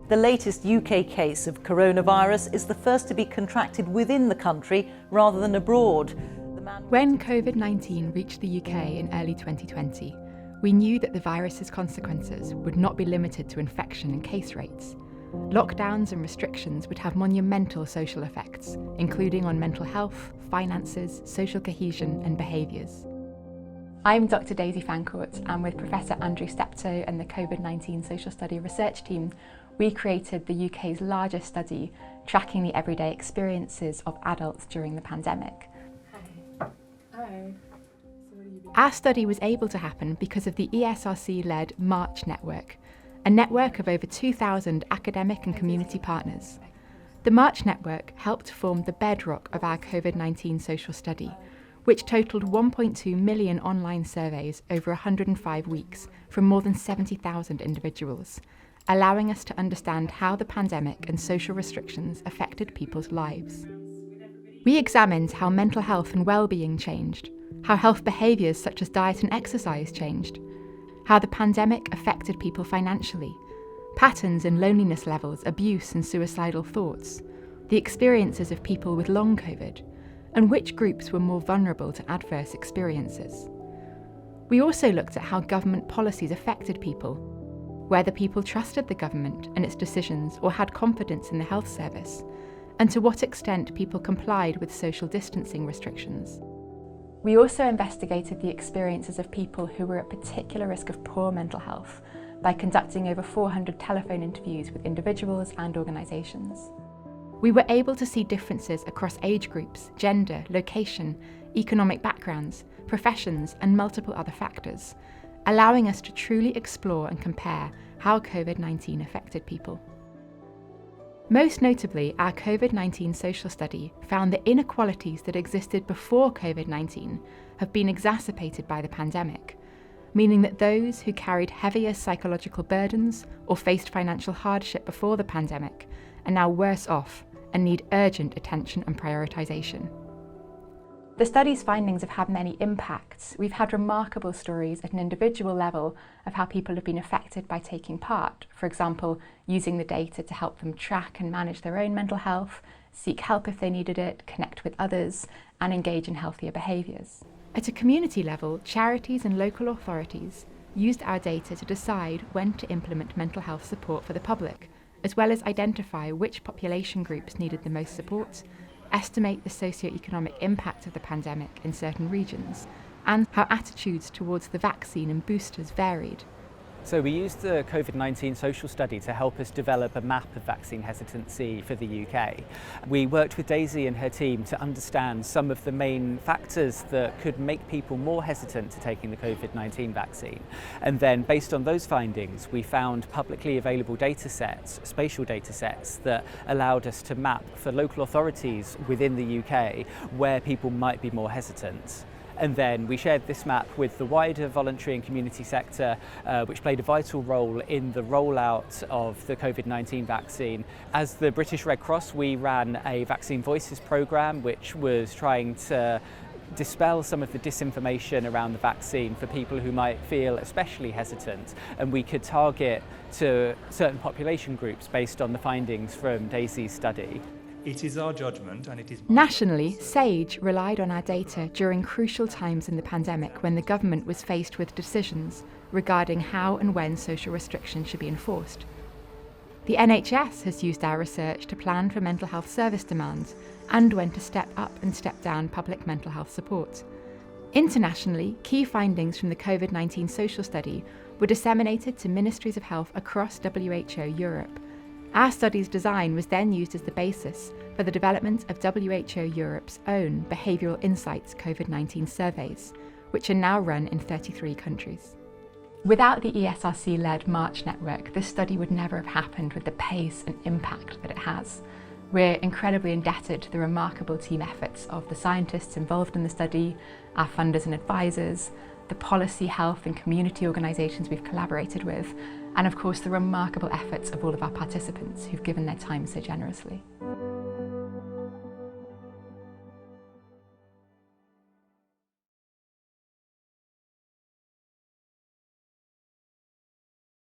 The latest UK case of coronavirus is the first to be contracted within the country rather than abroad. When COVID-19 reached the UK in early 2020, we knew that the virus's consequences would not be limited to infection and case rates. Lockdowns and restrictions would have monumental social effects, including on mental health, finances, social cohesion and behaviours. I'm Dr. Daisy Fancourt, and with Professor Andrew Steptoe and the COVID-19 Social Study research team, we created the UK's largest study tracking the everyday experiences of adults during the pandemic. Hi. Our study was able to happen because of the ESRC-led March network, a network of over 2,000 academic and community partners. The March network helped form the bedrock of our COVID-19 social study, which totalled 1.2 million online surveys over 105 weeks from more than 70,000 individuals, allowing us to understand how the pandemic and social restrictions affected people's lives. We examined how mental health and well-being changed, how health behaviours such as diet and exercise changed, how the pandemic affected people financially, patterns in loneliness levels, abuse and suicidal thoughts, the experiences of people with long COVID, and which groups were more vulnerable to adverse experiences. We also looked at how government policies affected people, whether people trusted the government and its decisions or had confidence in the health service, and to what extent people complied with social distancing restrictions. We also investigated the experiences of people who were at particular risk of poor mental health by conducting over 400 telephone interviews with individuals and organisations. We were able to see differences across age groups, gender, location, economic backgrounds, professions and multiple other factors, allowing us to truly explore and compare how COVID-19 affected people. Most notably, our COVID-19 social study found that inequalities that existed before COVID-19 have been exacerbated by the pandemic, meaning that those who carried heavier psychological burdens or faced financial hardship before the pandemic are now worse off and need urgent attention and prioritisation. The study's findings have had many impacts. We've had remarkable stories at an individual level of how people have been affected by taking part, for example, using the data to help them track and manage their own mental health, seek help if they needed it, connect with others, and engage in healthier behaviours. At a community level, charities and local authorities used our data to decide when to implement mental health support for the public, as well as identify which population groups needed the most support, estimate the socio-economic impact of the pandemic in certain regions, and how attitudes towards the vaccine and boosters varied. So we used the COVID-19 Social Study to help us develop a map of vaccine hesitancy for the UK. We worked with Daisy and her team to understand some of the main factors that could make people more hesitant to taking the COVID-19 vaccine. And then based on those findings, we found publicly available data sets, spatial data sets, that allowed us to map for local authorities within the UK where people might be more hesitant. And then we shared this map with the wider voluntary and community sector, which played a vital role in the rollout of the COVID-19 vaccine. As the British Red Cross, we ran a Vaccine Voices programme, which was trying to dispel some of the disinformation around the vaccine for people who might feel especially hesitant, and we could target to certain population groups based on the findings from Daisy's study. It is our judgment, and it is... Nationally, SAGE relied on our data during crucial times in the pandemic when the government was faced with decisions regarding how and when social restrictions should be enforced. The NHS has used our research to plan for mental health service demands and when to step up and step down public mental health support. Internationally, key findings from the COVID-19 social study were disseminated to ministries of health across WHO Europe. Our study's design was then used as the basis for the development of WHO Europe's own Behavioural Insights COVID-19 surveys, which are now run in 33 countries. Without the ESRC-led March network, this study would never have happened with the pace and impact that it has. We're incredibly indebted to the remarkable team efforts of the scientists involved in the study, our funders and advisors, the policy, health and community organisations we've collaborated with, and of course the remarkable efforts of all of our participants who've given their time so generously.